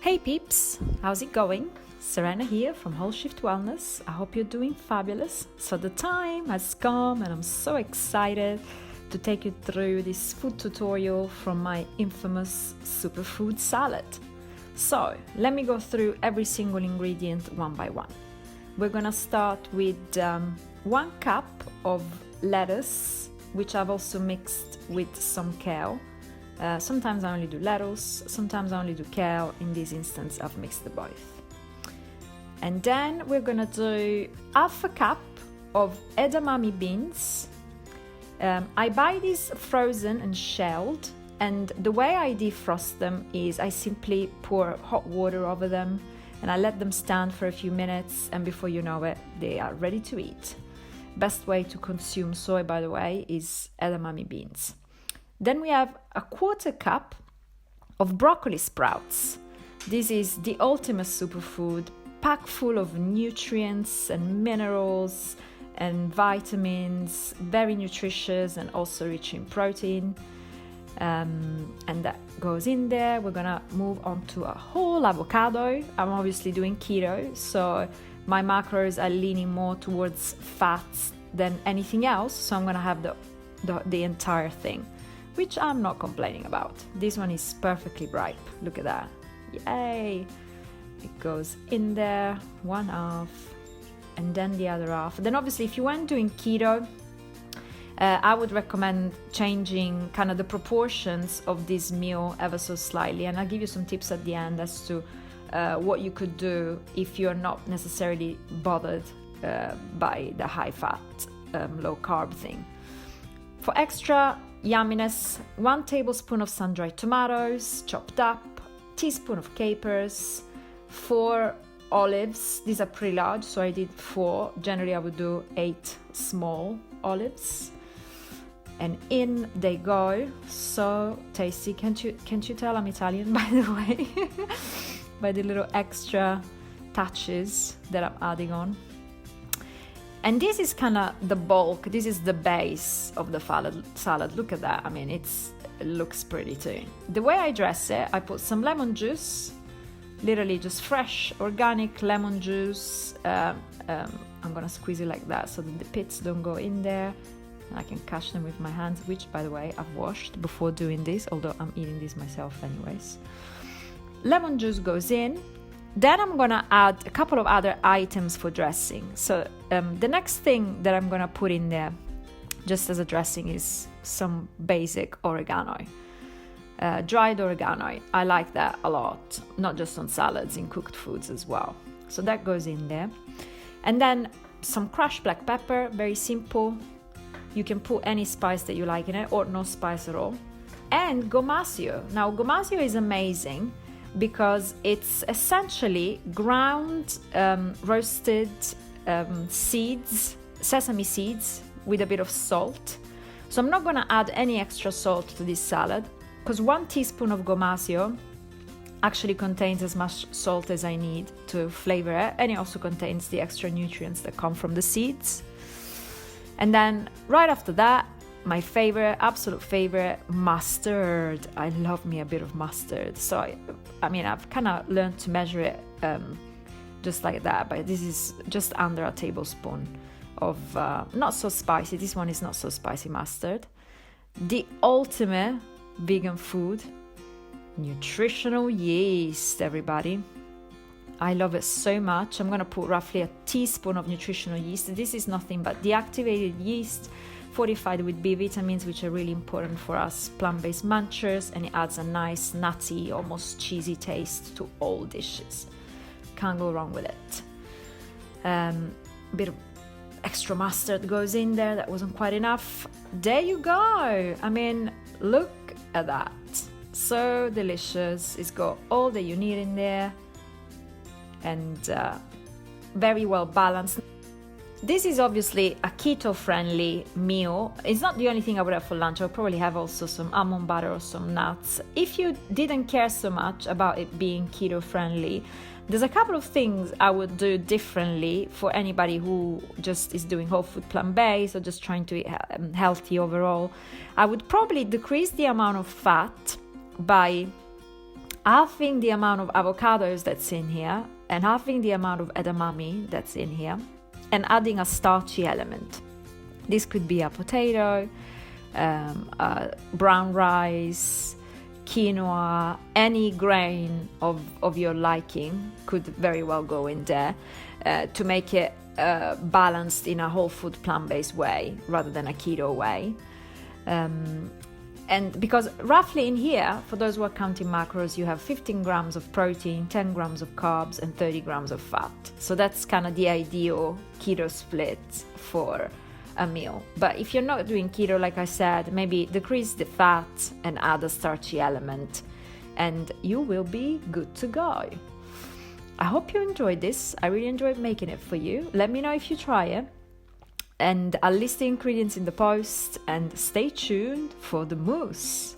Hey peeps, how's it going? Serena here from Whole Shift Wellness. I hope you're doing fabulous. So the time has come and I'm so excited to take you through this food tutorial from my infamous superfood salad. So let me go through every single ingredient one by one. We're gonna start with 1 cup of lettuce, which I've also mixed with some kale. Sometimes I only do lettuce, sometimes I only do kale. In this instance, I've mixed the both. And then we're gonna do 1/2 cup of edamame beans. I buy these frozen and shelled, and the way I defrost them is I simply pour hot water over them and I let them stand for a few minutes, and before you know it, they are ready to eat. Best way to consume soy, by the way, is edamame beans. Then we have 1/4 cup of broccoli sprouts. This is the ultimate superfood, packed full of nutrients and minerals and vitamins, very nutritious and also rich in protein. And that goes in there. We're gonna move on to a whole avocado. I'm obviously doing keto, so my macros are leaning more towards fats than anything else, so I'm gonna have the entire thing, which I'm not complaining about. This one is perfectly ripe. Look at that. Yay! It goes in there, 1/2, and then the other half. Then obviously if you weren't doing keto, I would recommend changing kind of the proportions of this meal ever so slightly, and I'll give you some tips at the end as to what you could do if you're not necessarily bothered by the high fat, low carb thing. For extra yumminess, 1 tablespoon of sun-dried tomatoes chopped up, teaspoon of capers, 4 olives. These are pretty large, so I did 4. Generally I would do 8 small olives, and in they go. So tasty. Can't you tell I'm Italian, by the way? By the little extra touches that I'm adding on. And this is kind of the bulk, this is the base of the salad. Look at that. I mean, it looks pretty too. The way I dress it, I put some lemon juice, literally just fresh, organic lemon juice. I'm gonna squeeze it like that so that the pits don't go in there. And I can catch them with my hands, which, by the way, I've washed before doing this, although I'm eating this myself anyways. Lemon juice goes in. Then I'm gonna add a couple of other items for dressing. So the next thing that I'm gonna put in there, just as a dressing, is some basic oregano. Dried oregano. I like that a lot, not just on salads, in cooked foods as well. So that goes in there. And then some crushed black pepper, very simple. You can put any spice that you like in it, or no spice at all. And gomasio. Now, gomasio is amazing because it's essentially ground roasted seeds, sesame seeds, with a bit of salt. So I'm not going to add any extra salt to this salad, because 1 teaspoon of gomasio actually contains as much salt as I need to flavor it, and it also contains the extra nutrients that come from the seeds. And then right after that, my favorite, absolute favorite, mustard. I love me a bit of mustard. So I mean, I've kind of learned to measure it just like that, but this is just under a tablespoon of not so spicy. This one is not so spicy mustard. The ultimate vegan food, nutritional yeast, everybody. I love it so much. I'm going to put roughly a teaspoon of nutritional yeast. This is nothing but deactivated yeast fortified with B vitamins, which are really important for us plant-based munchers, and it adds a nice nutty, almost cheesy taste to all dishes. Can't go wrong with it. A bit of extra mustard goes in there. That wasn't quite enough. There you go. I mean, look at that. So delicious. It's got all that you need in there, and very well balanced. This is obviously a keto-friendly meal. It's not the only thing I would have for lunch. I'll probably have also some almond butter or some nuts. If you didn't care so much about it being keto-friendly, there's a couple of things I would do differently for anybody who just is doing whole food plant-based or just trying to eat healthy overall. I would probably decrease the amount of fat by halving the amount of avocados that's in here and halving the amount of edamame that's in here, and adding a starchy element. This could be a potato, brown rice, quinoa, any grain of your liking could very well go in there to make it balanced in a whole food plant-based way rather than a keto way. And because roughly in here, for those who are counting macros, you have 15 grams of protein, 10 grams of carbs, and 30 grams of fat. So that's kind of the ideal keto split for a meal. But if you're not doing keto, like I said, maybe decrease the fat and add a starchy element, and you will be good to go. I hope you enjoyed this. I really enjoyed making it for you. Let me know if you try it. And I'll list the ingredients in the post, and stay tuned for the mousse.